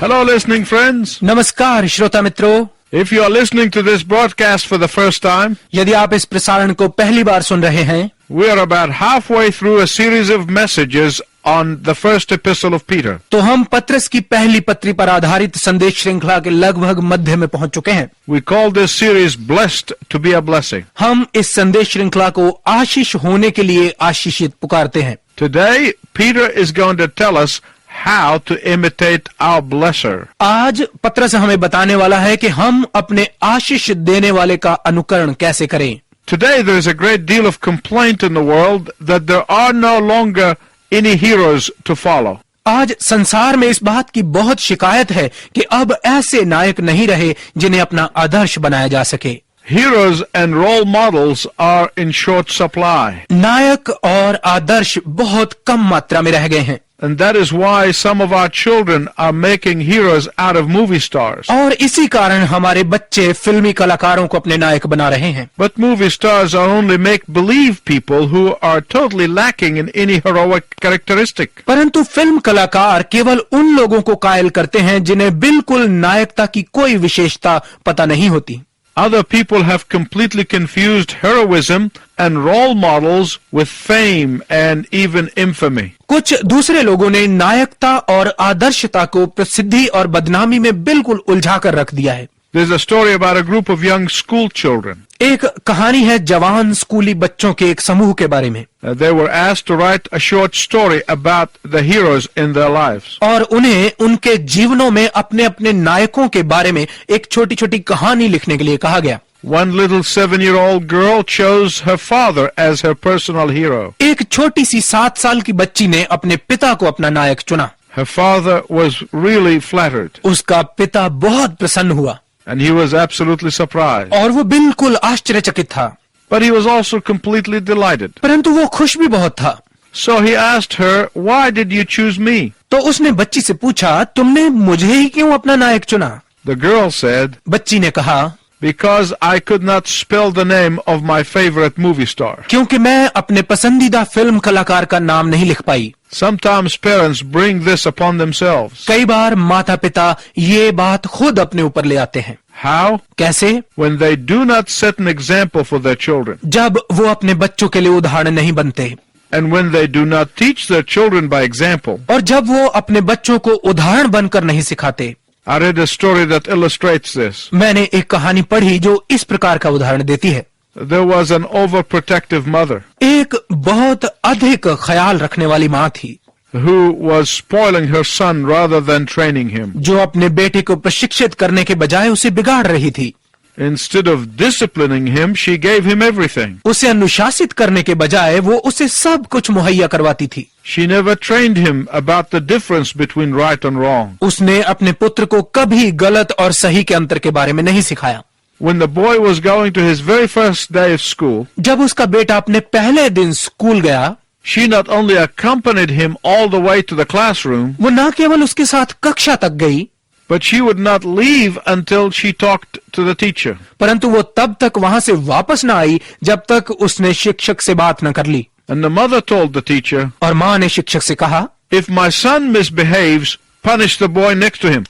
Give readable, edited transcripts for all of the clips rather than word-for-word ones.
Hello, listening friends. नमस्कार श्रोता मित्रों, If you are listening to this broadcast for the first time, यदि आप इस प्रसारण को पहली बार सुन रहे हैं, we are about halfway through a series of messages on the first epistle of Peter. तो हम पत्रस की पहली पत्री पर आधारित संदेश श्रृंखला के लगभग मध्य में पहुंच चुके हैं। We call this series Blessed to be a Blessing. हम इस संदेश श्रृंखला को आशीष होने के लिए आशीषित पुकारते हैं। Today, Peter is going to tell us how to imitate our blesser. आज पत्रस हमें बताने वाला है कि हम अपने आशीष देने वाले का अनुकरण कैसे करें। Today, there is a great deal of complaint in the world that there are no longer any heroes to follow. आज संसार में इस बात की बहुत शिकायत है कि अब ऐसे नायक नहीं रहे जिन्हें अपना आदर्श बनाया जा सके। Heroes and role models are in short supply. नायक और आदर्श बहुत कम मात्रा में रह गए हैं, And that is why some of our children are making heroes out of movie stars. और इसी कारण हमारे बच्चे फिल्मी कलाकारों को अपने नायक बना रहे हैं। But movie stars are only make-believe people who are totally lacking in any heroic characteristic. परंतु फिल्म कलाकार केवल उन लोगों को कायल करते हैं जिन्हें बिल्कुल नायकता की कोई विशेषता पता नहीं होती। Other people have completely confused heroism and role models with fame and even infamy. कुछ दूसरे लोगों ने नायकता और आदर्शता को प्रसिद्धि और बदनामी में बिल्कुल उलझा कर रख दिया है। There's a story about a group of young school children. एक कहानी है जवान स्कूली बच्चों के एक समूह के बारे में। They were asked to write a short story about the heroes in their lives. और उन्हें उनके जीवनों में अपने अपने नायकों के बारे में एक छोटी छोटी कहानी लिखने के लिए कहा गया। One little 7-year-old girl chose her father as her personal hero. एक छोटी सी 7 साल की बच्ची ने अपने पिता को अपना नायक चुना। Her father was really flattered, उसका पिता बहुत प्रसन्न हुआ and he was absolutely surprised. और वो बिल्कुल आश्चर्यचकित था, But he was also completely delighted. परंतु वो खुश भी बहुत था। So he asked her, "Why did you choose me?" तो उसने बच्ची से पूछा, तुमने मुझे ही क्यों अपना नायक चुना? The girl said, बच्ची ने कहा, "Because I could not spell the name of my favorite movie star." क्योंकि मैं अपने पसंदीदा फिल्म कलाकार का नाम नहीं लिख पाई। Sometimes parents bring this upon themselves. कई बार माता पिता ये बात खुद अपने ऊपर ले आते हैं। How? कैसे? When they do not set an example for their children, जब वो अपने बच्चों के लिए उदाहरण नहीं बनते, and when they do not teach their children by example. और जब वो अपने बच्चों को उदाहरण बनकर नहीं सिखाते। I read a story that illustrates this. मैंने एक कहानी पढ़ी जो इस प्रकार का उदाहरण देती है। There was an overprotective mother एक बहुत अधिक ख्याल रखने वाली माँ थी who was spoiling her son rather than training him. जो अपने बेटे को प्रशिक्षित करने के बजाय उसे बिगाड़ रही थी। Instead of disciplining him, she gave him everything. उसे अनुशासित करने के बजाय वो उसे सब कुछ मुहैया करवाती थी। She never trained him about the difference between right and wrong. उसने अपने पुत्र को कभी गलत और सही के अंतर के बारे में नहीं सिखाया। When the boy was going to his very first day of school, जब उसका बेटा अपने पहले दिन स्कूल गया, she not only accompanied him all the way to the classroom, वो न केवल उसके साथ कक्षा तक गई, but she would not leave until she talked to the teacher. परंतु वो तब तक वहां से वापस न आई जब तक उसने शिक्षक से बात न कर ली। And the mother told the teacher, और माँ ने शिक्षक से कहा, "If my son misbehaves, punish the boy next to him,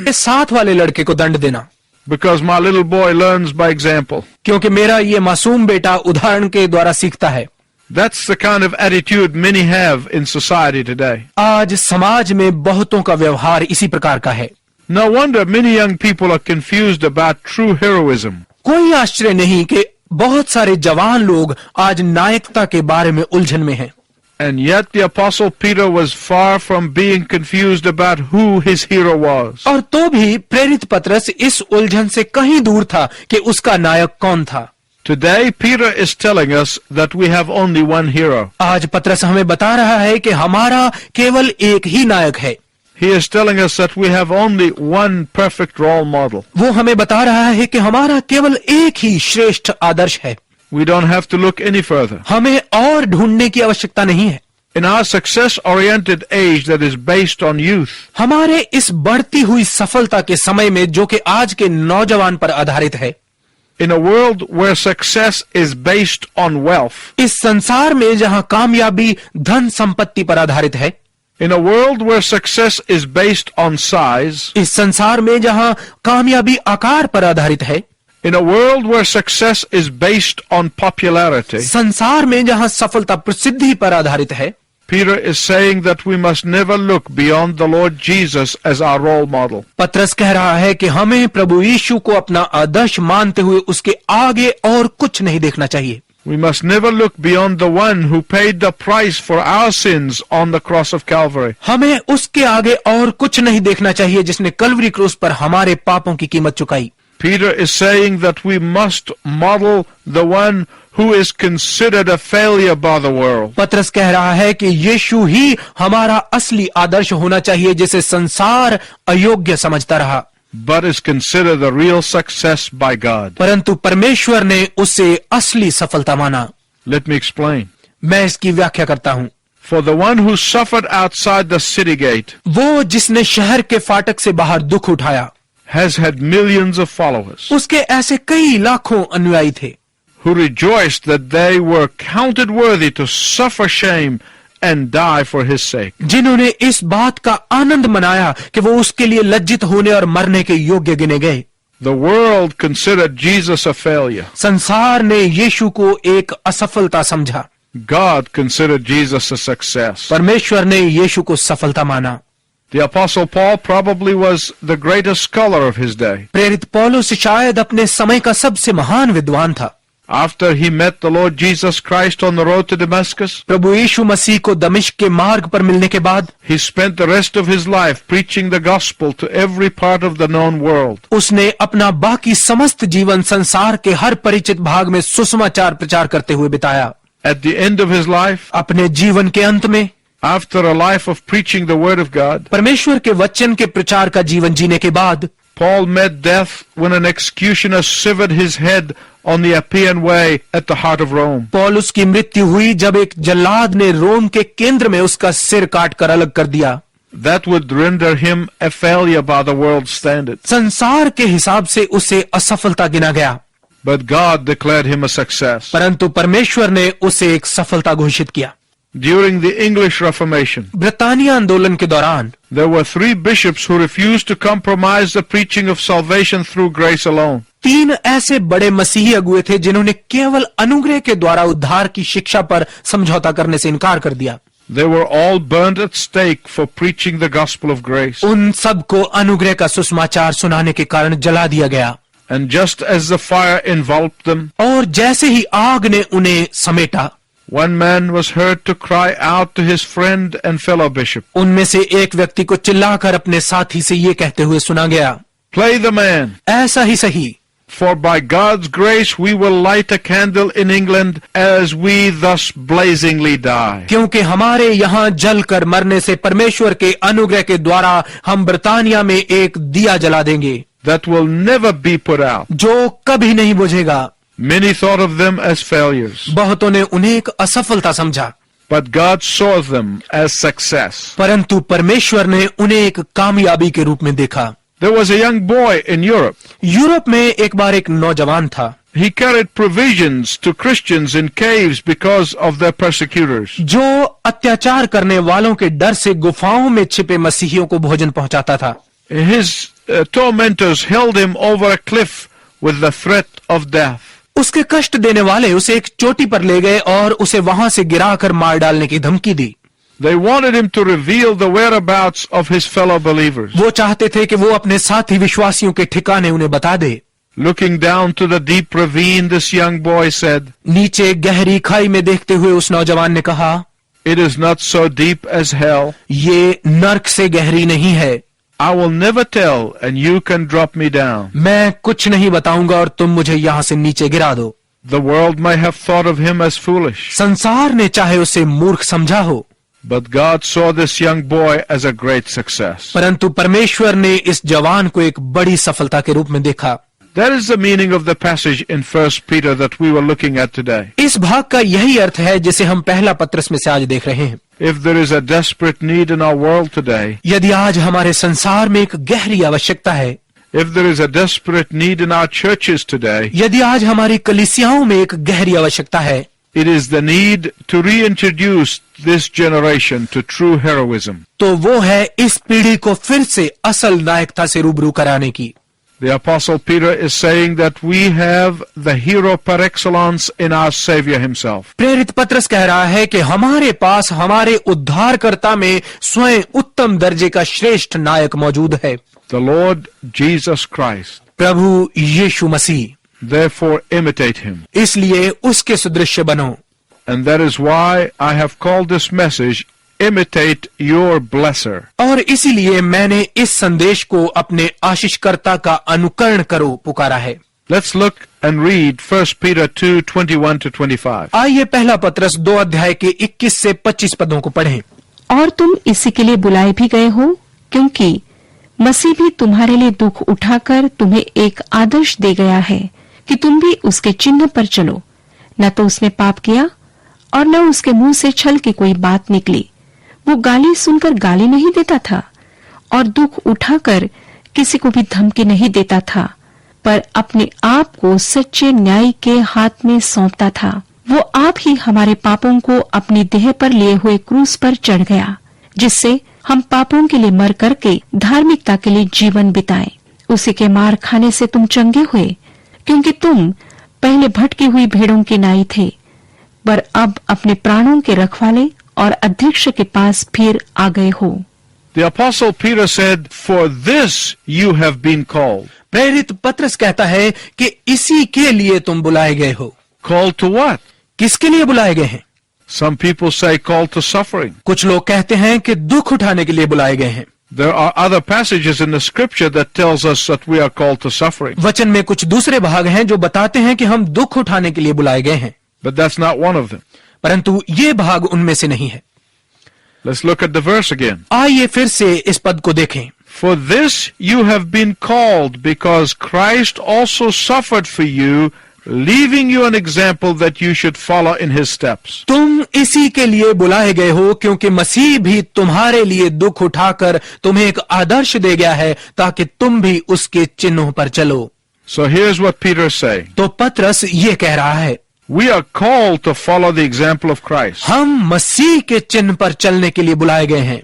इस साथ वाले लड़के को दंड देना, because my little boy learns by example." क्योंकि मेरा ये मासूम बेटा उदाहरण के द्वारा सीखता है। That's the kind of attitude many have in society today. आज समाज में बहुतों का व्यवहार इसी प्रकार का है। No wonder many young people are confused about true heroism. कोई आश्चर्य नहीं कि बहुत सारे जवान लोग आज नायकता के बारे में उलझन में हैं। And yet the Apostle Peter was far from being confused about who his hero was. और तो भी प्रेरित पत्रस इस उलझन से कहीं दूर था कि उसका नायक कौन था। Today Peter is telling us that we have only one hero. आज पत्रस हमें बता रहा है कि हमारा केवल एक ही नायक है। He is telling us that we have only one perfect role model. वो हमें बता रहा है कि हमारा केवल एक ही श्रेष्ठ आदर्श है। We don't have to look any further. हमें और ढूंढने की आवश्यकता नहीं है। In our success-oriented age that is based on youth, हमारे इस बढ़ती हुई सफलता के समय में जो कि आज के नौजवान पर आधारित है, in a world where success is based on wealth, इस संसार में जहां कामयाबी धन संपत्ति पर आधारित है, In a world where success is based on size, इस संसार में जहां कामयाबी आकार पर आधारित है, in a world where success is based on popularity, संसार में जहां सफलता प्रसिद्धि पर आधारित है, Peter is saying that we must never look beyond the Lord Jesus as our role model. पतरस कह रहा है कि हमें प्रभु यीशु को अपना आदर्श मानते हुए उसके आगे और कुछ नहीं देखना चाहिए। We must never look beyond the one who paid the price for our sins on the cross of Calvary. हमें उसके आगे और कुछ नहीं देखना चाहिए जिसने कल्वरी क्रूस पर हमारे पापों की कीमत चुकाई। Peter is saying that we must model the one who is considered a failure by the world. पतरस कह रहा है कि यीशु ही हमारा असली आदर्श होना चाहिए जिसे संसार अयोग्य समझता रहा, but is considered a real success by God. परंतु परमेश्वर ने उसे असली सफलता माना। Let me explain. मैं इसकी व्याख्या करता हूं। For the one who suffered outside the city gate वो जिसने शहर के फाटक से बाहर दुख उठाया, has had millions of followers उसके ऐसे कई लाखों अनुयायी थे who rejoiced that they were counted worthy to suffer shame and die for his sake. जिन्होंने इस बात का आनंद मनाया कि वो उसके लिए लज्जित होने और मरने के योग्य गिने गए। The world considered Jesus a failure. संसार ने यीशु को एक असफलता समझा, God considered Jesus a success. परमेश्वर ने यीशु को सफलता माना। The Apostle Paul probably was the greatest scholar of his day. प्रेरित पौलुस शायद अपने समय का सबसे महान विद्वान था। After he met the Lord Jesus Christ on the road to Damascus, प्रभु यीशु मसीह को दमिश्क के मार्ग पर मिलने के बाद he spent the rest of his life preaching the gospel to every part of the known world. उसने अपना बाकी समस्त जीवन संसार के हर परिचित भाग में सुसमाचार प्रचार करते हुए बिताया। At the end of his life, अपने जीवन के अंत में after a life of preaching the word of God, परमेश्वर के वचन के प्रचार का जीवन जीने के बाद Paul met death when an executioner severed his head on the Appian Way at the heart of Rome. पौलुस की मृत्यु हुई जब एक जल्लाद ने रोम के केंद्र में उसका सिर काट कर अलग कर दिया। That would render him a failure by the world's standards. संसार के हिसाब से उसे असफलता गिना गया, But God declared him a success. परंतु परमेश्वर ने उसे एक सफलता घोषित किया। During the English Reformation, ब्रितानिया आंदोलन के दौरान there were 3 bishops who refused to compromise the preaching of salvation through grace alone. 3 ऐसे बड़े मसीही अगुए थे जिन्होंने केवल अनुग्रह के द्वारा उद्धार की शिक्षा पर समझौता करने से इनकार कर दिया। They were all burned at stake for preaching the gospel of grace. उन सबको अनुग्रह का सुसमाचार सुनाने के कारण जला दिया गया। And just as the fire enveloped them, और जैसे ही आग ने उन्हें समेटा, one man was heard to cry out to his friend and fellow bishop, उनमें से एक व्यक्ति को चिल्लाकर अपने साथी से ये कहते हुए सुना गया, "Play the man, ऐसा ही सही, for by God's grace we will light a candle in England as we thus blazingly die." क्योंकि हमारे यहाँ जलकर मरने से परमेश्वर के अनुग्रह के द्वारा हम ब्रितानिया में एक दिया जला देंगे That will never be put out. जो कभी नहीं बुझेगा। Many thought of them as failures, बहुतों ने उन्हें एक असफलता समझा, but God saw them as success. परंतु परमेश्वर ने उन्हें एक कामयाबी के रूप में देखा। There was a young boy in Europe. Europe में एक बार एक नौजवान था, He carried provisions to Christians in caves because of their persecutors. जो अत्याचार करने वालों के डर से गुफाओं में छिपे मसीहियों को भोजन पहुंचाता था। His tormentors held him over a cliff with the threat of death. उसके कष्ट देने वाले उसे एक चोटी पर ले गए और उसे वहां से गिराकर मार डालने की धमकी दी। They wanted him to reveal the whereabouts of his fellow believers. वो चाहते थे कि वो अपने साथी विश्वासियों के ठिकाने उन्हें बता दे। Looking down to the deep ravine, this young boy said, नीचे गहरी खाई में देखते हुए उस नौजवान ने कहा, "It is not so deep as hell. ये नर्क से गहरी नहीं है। I will never tell and you can drop me down." मैं कुछ नहीं बताऊंगा और तुम मुझे यहाँ से नीचे गिरा दो। The world may have thought of him as foolish, संसार ने चाहे उसे मूर्ख समझा हो, but God saw this young boy as a great success. परंतु परमेश्वर ने इस जवान को एक बड़ी सफलता के रूप में देखा। That is the meaning of the passage in 1 Peter that we were looking at today. इस भाग का यही अर्थ है जिसे हम पहला पत्रस में से आज देख रहे हैं। If there is a desperate need in our world today, यदि आज हमारे संसार में एक गहरी आवश्यकता है, if there is a desperate need in our churches today, यदि आज हमारी कलीसियाओं में एक गहरी आवश्यकता है, it is the need to reintroduce this generation to true heroism. तो वो है इस पीढ़ी को फिर से असल नायकता से रूबरू कराने की। The Apostle Peter is saying that we have the hero par excellence in our Savior himself. प्रेरित पत्रस कह रहा है कि हमारे पास हमारे उद्धारकर्ता में स्वयं उत्तम दर्जे का श्रेष्ठ नायक मौजूद है, The Lord Jesus Christ. Prabhu Yeshu Masih. Therefore imitate him. इसलिए उसके सदृश बनो। And that is why I have called this message, Imitate your Blesser. और इसीलिए मैंने इस संदेश को अपने आशीषकर्ता का अनुकरण करो पुकारा है। Let's look and read 1 Peter 2:21-25. आइए पहला पत्रस 2 अध्याय के 21 से 25 पदों को पढ़ें। और तुम इसी के लिए बुलाए भी गए हो, क्योंकि मसीह भी तुम्हारे लिए दुख उठाकर तुम्हें एक आदर्श दे गया है कि तुम भी उसके चिन्ह पर चलो। न तो उसने पाप किया और न उसके मुंह से छल की कोई बात निकली। वो गाली सुनकर गाली नहीं देता था और दुख उठाकर किसी को भी धमकी नहीं देता था, पर अपने आप को सच्चे न्याय के हाथ में सौंपता था। वो आप ही हमारे पापों को अपनी देह पर लिए हुए क्रूस पर चढ़ गया, जिससे हम पापों के लिए मर करके धार्मिकता के लिए जीवन बिताएं। उसी के मार खाने से तुम चंगे हुए, क्योंकि तुम पहले भटकी हुई भेड़ों के नाई थे, पर अब अपने प्राणों के रखवाले और अध्यक्ष के पास फिर आ गए हो। The Apostle Peter said, For this you have been called. प्रेरित पत्रस कहता है कि इसी के लिए तुम बुलाए गए हो। Called to what? किसके लिए बुलाए गए हैं? Some people say called to suffering. कुछ लोग कहते हैं कि दुख उठाने के लिए बुलाए गए हैं। There are other passages in the scripture that tells us that we are called to suffering. वचन में कुछ दूसरे भाग हैं जो बताते हैं कि हम दुख उठाने के लिए बुलाए गए हैं, But that's not one of them. परंतु ये भाग उनमें से नहीं है। Let's look at the verse again. आइए फिर से इस पद को देखें। For this you have been called, because Christ also suffered for you, leaving you an example that you should follow in his steps. तुम इसी के लिए बुलाए गए हो, क्योंकि मसीह भी तुम्हारे लिए दुख उठाकर तुम्हें एक आदर्श दे गया है, ताकि तुम भी उसके चिन्हों पर चलो। So here's what Peter is saying. तो पत्रस ये कह रहा है, We are called to follow the example of Christ. हम मसीह के चिन्ह पर चलने के लिए बुलाए गए हैं।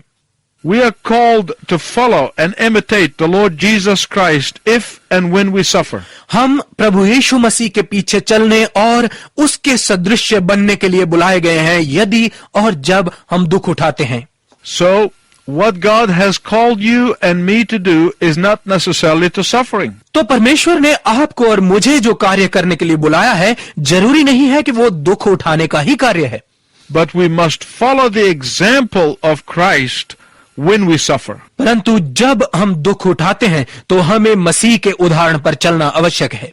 We are called to follow and imitate the Lord Jesus Christ if and when we suffer. हम प्रभु यीशु मसीह के पीछे चलने और उसके सदृश बनने के लिए बुलाए गए हैं, यदि और जब हम दुख उठाते हैं। So, what God has called you and me to do is not necessarily to suffering. तो परमेश्वर ने आपको और मुझे जो कार्य करने के लिए बुलाया है, जरूरी नहीं है कि वो दुख उठाने का ही कार्य है, But we must follow the example of Christ when we suffer. परंतु जब हम दुख उठाते हैं तो हमें मसीह के उदाहरण पर चलना आवश्यक है।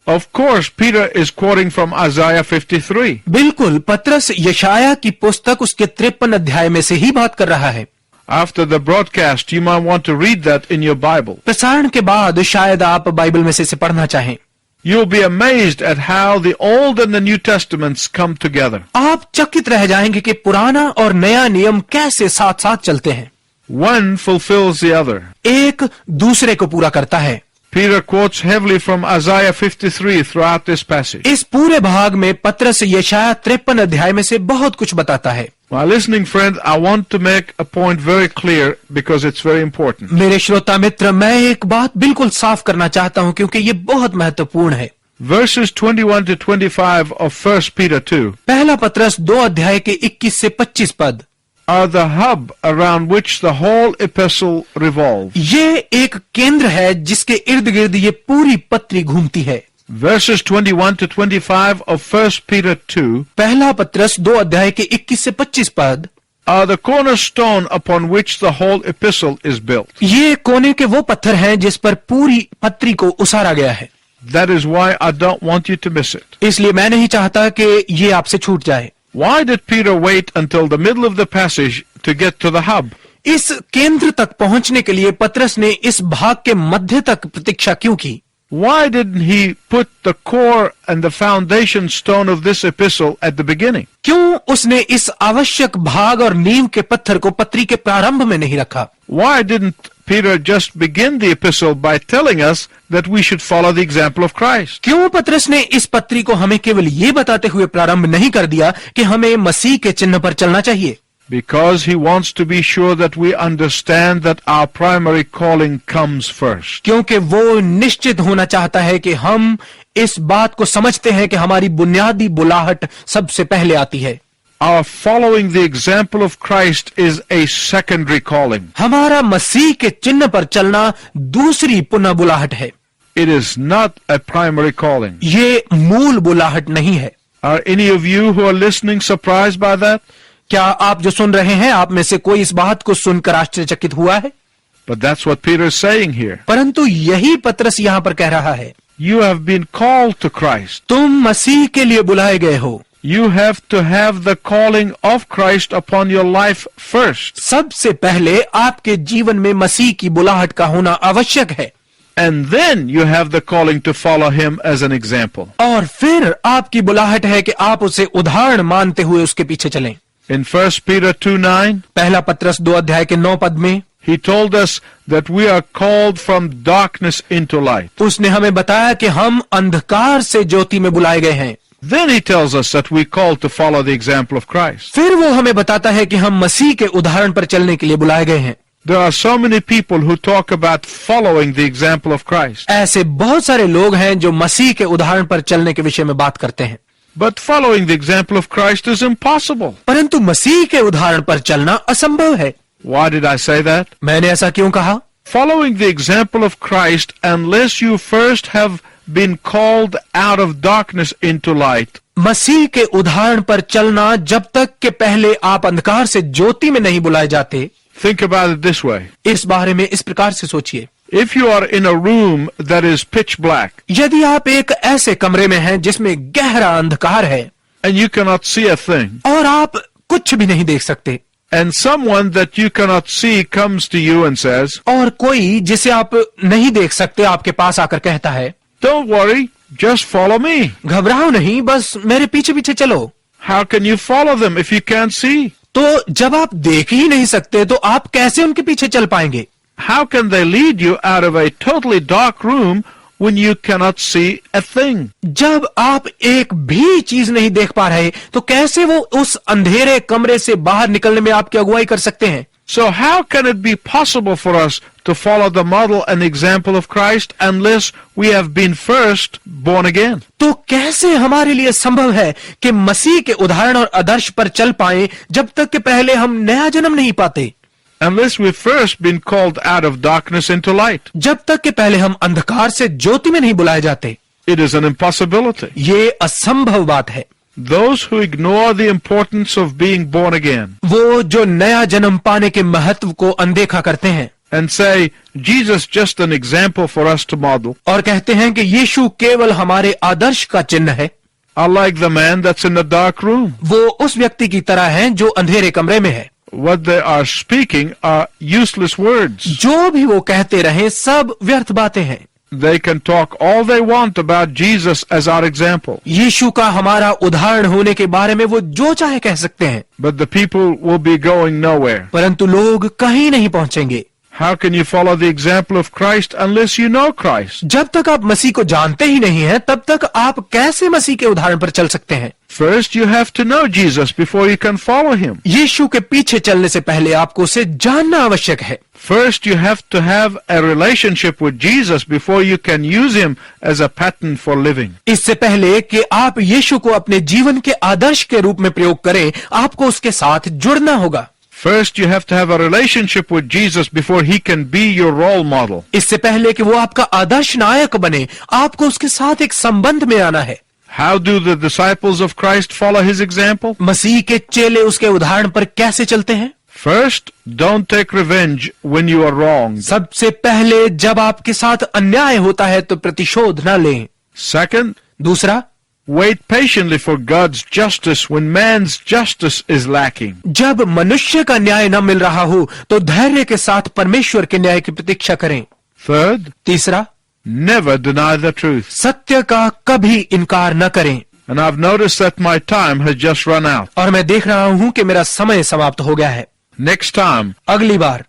Of course, Peter is quoting from Isaiah 53. बिल्कुल, पत्रस यशाया की पुस्तक उसके 53 अध्याय में से ही बात कर रहा है। After the broadcast, you might want to read that in your Bible. प्रसारण के बाद शायद आप बाइबल में से इसे पढ़ना चाहें। You'll be amazed at how the Old and the New Testaments come together. आप चकित रह जाएंगे कि पुराना और नया नियम कैसे साथ साथ चलते हैं। One fulfills the other. एक दूसरे को पूरा करता है। Peter quotes heavily from Isaiah 53 throughout this passage. इस पूरे भाग में पत्रस यशाया 53 अध्याय में से बहुत कुछ बताता है। My listening friend, I want to make a point very clear because it's very important. मेरे श्रोता मित्र, मैं एक बात बिल्कुल साफ करना चाहता हूं क्योंकि ये बहुत महत्वपूर्ण है। Verses 21 to 25 of 1 Peter 2 पहला पत्रस 2 अध्याय के 21 से 25 पद are the hub around which the whole epistle revolves. ये एक केंद्र है जिसके इर्द गिर्द ये पूरी पत्री घूमती है। Verses 21 to 25 of 1 Peter 2 पहला पत्रस 2 अध्याय के 21 से 25 पद are the cornerstone upon which the whole epistle is built. ये कोने के वो पत्थर हैं जिस पर पूरी पत्री को उसारा गया है। That is why I don't want you to miss it. इसलिए मैं नहीं चाहता कि ये आपसे छूट जाए। Why did Peter wait until the middle of the passage to get to the hub? इस केंद्र तक पहुंचने के लिए पत्रस ने इस भाग के मध्य तक प्रतीक्षा क्यों की? Why didn't he put the core and the foundation stone of this epistle at the beginning? क्यों उसने इस आवश्यक भाग और नींव के पत्थर को पत्री के प्रारंभ में नहीं रखा? Why didn't Peter just begin the epistle by telling us that we should follow the example of Christ? क्यों पतरस ने इस पत्री को हमें केवल ये बताते हुए प्रारंभ नहीं कर दिया कि हमें मसीह के चिन्ह पर चलना चाहिए? Because he wants to be sure that we understand that our primary calling comes first. क्योंकि वो निश्चित होना चाहता है कि हम इस बात को समझते हैं कि हमारी बुनियादी बुलाहट सबसे पहले आती है। Our following the example of Christ is a secondary calling. हमारा मसीह के चिन्ह पर चलना दूसरी पुनः बुलाहट है, It is not a primary calling. ये मूल बुलाहट नहीं है। Are any of you who are listening surprised by that? क्या आप जो सुन रहे हैं, आप में से कोई इस बात को सुनकर आश्चर्यचकित हुआ है? But that's what Peter is saying here. परंतु यही पतरस यहाँ पर कह रहा है, You have been called to Christ. तुम मसीह के लिए बुलाए गए हो। You have to have the calling of Christ upon your life first. सबसे पहले आपके जीवन में मसीह की बुलाहट का होना आवश्यक है, And then you have the calling to follow him as an example. और फिर आपकी बुलाहट है कि आप उसे उदाहरण मानते हुए उसके पीछे चलें। In 1 Peter 2:9, पहला पत्रस 2 अध्याय के 9 पद में he told us that we are called from darkness into light. उसने हमें बताया कि हम अंधकार से ज्योति में बुलाए गए हैं। Then he tells us that we are called to follow the example of Christ. फिर वो हमें बताता है कि हम मसीह के उदाहरण पर चलने के लिए बुलाए गए हैं। There are so many people who talk about following the example of Christ. ऐसे बहुत सारे लोग हैं जो मसीह के उदाहरण पर चलने के विषय में बात करते हैं, But following the example of Christ is impossible. परंतु मसीह के उदाहरण पर चलना असंभव है। Why did I say that? मैंने ऐसा क्यों कहा? Following the example of Christ, unless you first have been called out of darkness into light, मसीह के उदाहरण पर चलना जब तक कि पहले आप अंधकार से ज्योति में नहीं बुलाए जाते। think about it this way. इस बारे में इस प्रकार से सोचिए, If you are in a room that is pitch black यदि आप एक ऐसे कमरे में हैं जिसमें गहरा अंधकार है and you cannot see a thing, और आप कुछ भी नहीं देख सकते, and someone that you cannot see comes to you and says, और कोई जिसे आप नहीं देख सकते आपके पास आकर कहता है, Don't worry, just follow me. घबराओ नहीं, बस मेरे पीछे पीछे चलो। How can you follow them if you can't see? तो जब आप देख ही नहीं सकते तो आप कैसे उनके पीछे चल पाएंगे? How can they lead you out of a totally dark room when you cannot see a thing? जब आप एक भी चीज नहीं देख पा रहे तो कैसे वो उस अंधेरे कमरे से बाहर निकलने में आपकी अगुवाई कर सकते हैं? So how can it be possible for us to follow the model and example of Christ unless we have been first born again? तो कैसे हमारे लिए संभव है कि मसीह के उदाहरण और आदर्श पर चल पाएं जब तक कि पहले हम नया जन्म नहीं पाते? Unless we've first been called out of darkness into light. जब तक कि पहले हम अंधकार से ज्योति में नहीं बुलाए जाते। It is an impossibility. ये असंभव बात है। Those who ignore the importance of being born again वो जो नया जन्म पाने के महत्व को अनदेखा करते हैं and say, Jesus just an example for us to model, और कहते हैं कि यीशु केवल हमारे आदर्श का चिन्ह है, are like the man that's in the dark room. वो उस व्यक्ति की तरह हैं जो अंधेरे कमरे में है। What they are speaking are useless words. जो भी वो कहते रहें सब व्यर्थ बातें हैं। They can talk all they want about Jesus as our example, यीशु का हमारा उदाहरण होने के बारे में वो जो चाहे कह सकते हैं, but the people will be going nowhere. परंतु लोग कहीं नहीं पहुंचेंगे। How can you follow the example of Christ unless you know Christ? जब तक आप मसीह को जानते ही नहीं हैं, तब तक आप कैसे मसीह के उदाहरण पर चल सकते हैं? First, you have to know Jesus before you can follow him. यीशु के पीछे चलने से पहले आपको उसे जानना आवश्यक है। First, you have to have a relationship with Jesus before you can use him as a pattern for living. इससे पहले कि आप यीशु को अपने जीवन के आदर्श के रूप में प्रयोग करें, आपको उसके साथ जुड़ना होगा। First, you have to have a relationship with Jesus before he can be your role model. इससे पहले कि वो आपका आदर्श नायक बने, आपको उसके साथ एक संबंध में आना है। How do the disciples of Christ follow his example? मसीह के चेले उसके उदाहरण पर कैसे चलते हैं? First, don't take revenge when you are wronged. सबसे पहले जब आपके साथ अन्याय होता है तो प्रतिशोध न लें। Second, दूसरा, wait patiently for God's justice when man's justice is lacking. जब मनुष्य का न्याय न मिल रहा हो तो धैर्य के साथ परमेश्वर के न्याय की प्रतीक्षा करें। Third, तीसरा, never deny the truth. सत्य का कभी इनकार न करें। And I've noticed that my time has just run out. और मैं देख रहा हूं कि मेरा समय समाप्त हो गया है। Next time, अगली बार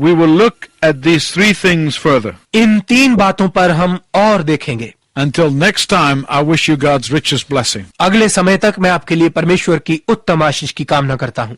we will look at these three things further. इन 3 बातों पर हम और देखेंगे। Until next time, I wish you God's richest blessing. अगले समय तक मैं आपके लिए परमेश्वर की उत्तम आशीष की कामना करता हूं।